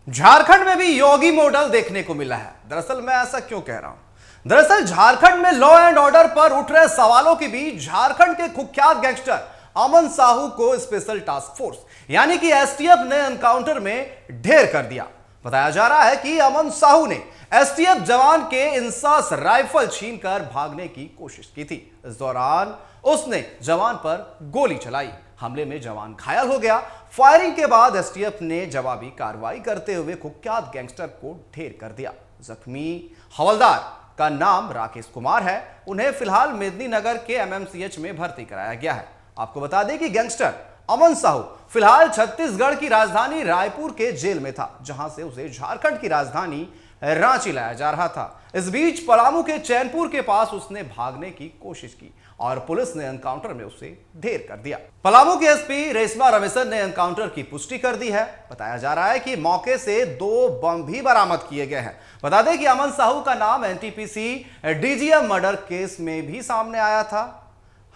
झारखंड में भी योगी मॉडल देखने को मिला है। दरअसल मैं ऐसा क्यों कह रहा हूं, दरअसल झारखंड में लॉ एंड ऑर्डर पर उठ रहे सवालों के बीच झारखंड के कुख्यात गैंगस्टर अमन साहू को स्पेशल टास्क फोर्स यानी कि एसटीएफ ने एनकाउंटर में ढेर कर दिया। बताया जा रहा है कि अमन साहू ने एसटीएफ जवान के इंसास राइफल छीनकर भागने की कोशिश की थी। इस दौरान उसने जवान पर गोली चलाई। हमले में जवान घायल हो गया। फायरिंग के बाद एसटीएफ ने जवाबी कार्रवाई करते हुए कुख्यात गैंगस्टर को ढेर कर दिया। जख्मी हवलदार का नाम राकेश कुमार है। उन्हें फिलहाल मेदिनीनगर के एमएमसीएच में भर्ती कराया गया है। आपको बता दें कि गैंगस्टर अमन साहू फिलहाल छत्तीसगढ़ की राजधानी रायपुर के जेल में था, जहां से उसे झारखंड की राजधानी रांची लाया जा रहा था। इस बीच पलामू के चैनपुर के पास उसने भागने की कोशिश की और पुलिस ने एनकाउंटर में उसे ढेर कर दिया। पलामू के एसपी रेशमा रमेशन ने एनकाउंटर की पुष्टि कर दी है। बताया जा रहा है कि मौके से 2 बम भी बरामद किए गए हैं। बता दें कि अमन साहू का नाम एनटीपीसी डीजीएम मर्डर केस में भी सामने आया था।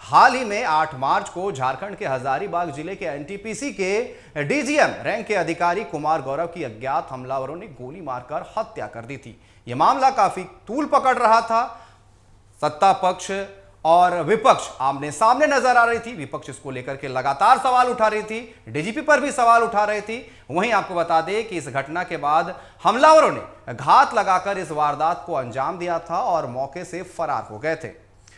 हाल ही में 8 मार्च को झारखंड के हजारीबाग जिले के एनटीपीसी के डीजीएम रैंक के अधिकारी कुमार गौरव की अज्ञात हमलावरों ने गोली मारकर हत्या कर दी थी। यह मामला काफी तूल पकड़ रहा था। सत्ता पक्ष और विपक्ष आमने सामने नजर आ रही थी। विपक्ष इसको लेकर के लगातार सवाल उठा रही थी, डीजीपी पर भी सवाल उठा रही थी। वहीं आपको बता दें कि इस घटना के बाद हमलावरों ने घात लगाकर इस वारदात को अंजाम दिया था और मौके से फरार हो गए थे।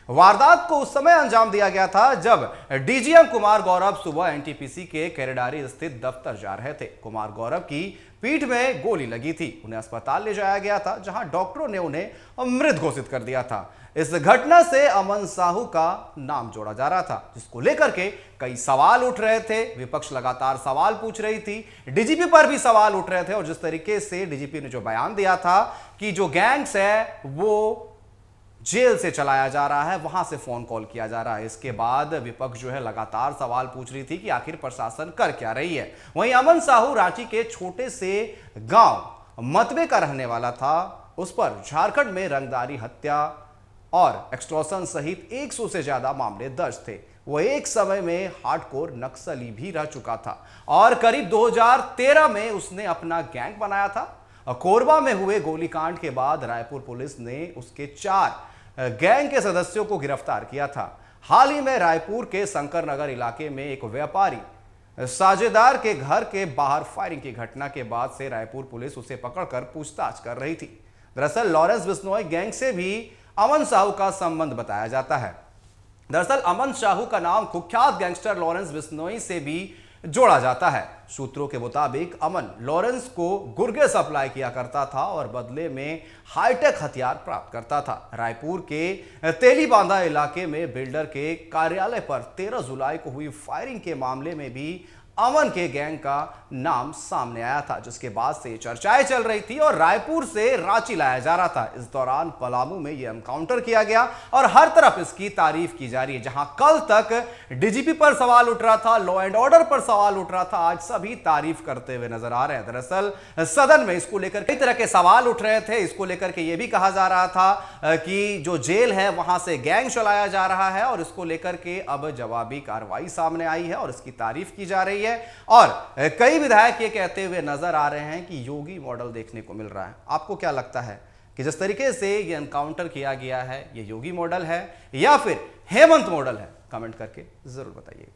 वारदात को उस समय अंजाम दिया गया था जब डीजीएम कुमार गौरव सुबह एनटीपीसी के केरेडारी स्थित दफ्तर जा रहे थे। कुमार गौरव की पीठ में गोली लगी थी। उन्हें अस्पताल ले जाया गया था, जहां डॉक्टरों ने उन्हें मृत घोषित कर दिया था। इस घटना से अमन साहू का नाम जोड़ा जा रहा था, जिसको लेकर के कई सवाल उठ रहे थे। विपक्ष लगातार सवाल पूछ रही थी, डीजीपी पर भी सवाल उठ रहे थे। और जिस तरीके से डीजीपी ने जो बयान दिया था कि जो गैंग्स है वो जेल से चलाया जा रहा है, वहां से फोन कॉल किया जा रहा है, इसके बाद विपक्ष जो है लगातार सवाल पूछ रही थी कि आखिर प्रशासन कर क्या रही है। वहीं अमन साहू रांची के छोटे से गांव मतवे का रहने वाला था। उस पर झारखंड में रंगदारी, हत्या और एक्सटॉर्शन सहित 100 से ज्यादा मामले दर्ज थे। वो एक समय में हार्डकोर नक्सली भी रह चुका था और करीब 2013 में उसने अपना गैंग बनाया था। कोरबा में हुए गोलीकांड के बाद रायपुर पुलिस ने उसके 4 गैंग के सदस्यों को गिरफ्तार किया था। हाल ही में रायपुर के शंकर नगर इलाके में एक व्यापारी साझेदार के घर के बाहर फायरिंग की घटना के बाद से रायपुर पुलिस उसे पकड़कर पूछताछ कर रही थी। दरअसल लॉरेंस बिश्नोई गैंग से भी अमन साहू का संबंध बताया जाता है। दरअसल अमन साहू का नाम कुख्यात गैंगस्टर लॉरेंस बिश्नोई से भी जोड़ा जाता है। सूत्रों के मुताबिक अमन लॉरेंस को गुर्गे सप्लाई किया करता था और बदले में हाईटेक हथियार प्राप्त करता था। रायपुर के तेलीबांधा इलाके में बिल्डर के कार्यालय पर 13 जुलाई को हुई फायरिंग के मामले में भी अमन के गैंग का नाम सामने आया था, जिसके बाद से चर्चाएं चल रही थी और रायपुर से रांची लाया जा रहा था। इस दौरान पलामू में यह एनकाउंटर किया गया और हर तरफ इसकी तारीफ की जा रही है। जहां कल तक डीजीपी पर सवाल उठ रहा था, लॉ एंड ऑर्डर पर सवाल उठ रहा था, आज सभी तारीफ करते हुए नजर आ रहे हैं। दरअसल सदन में इसको लेकर कई तरह के सवाल उठ रहे थे। इसको लेकर के यह भी कहा जा रहा था कि जो जेल है वहां से गैंग चलाया जा रहा है और इसको लेकर के अब जवाबी कार्रवाई सामने आई है और इसकी तारीफ की जा रही है। और कई विधायक ये कहते हुए नजर आ रहे हैं कि योगी मॉडल देखने को मिल रहा है। आपको क्या लगता है कि जिस तरीके से ये एनकाउंटर किया गया है, ये योगी मॉडल है या फिर हेमंत मॉडल है? कमेंट करके जरूर बताइए।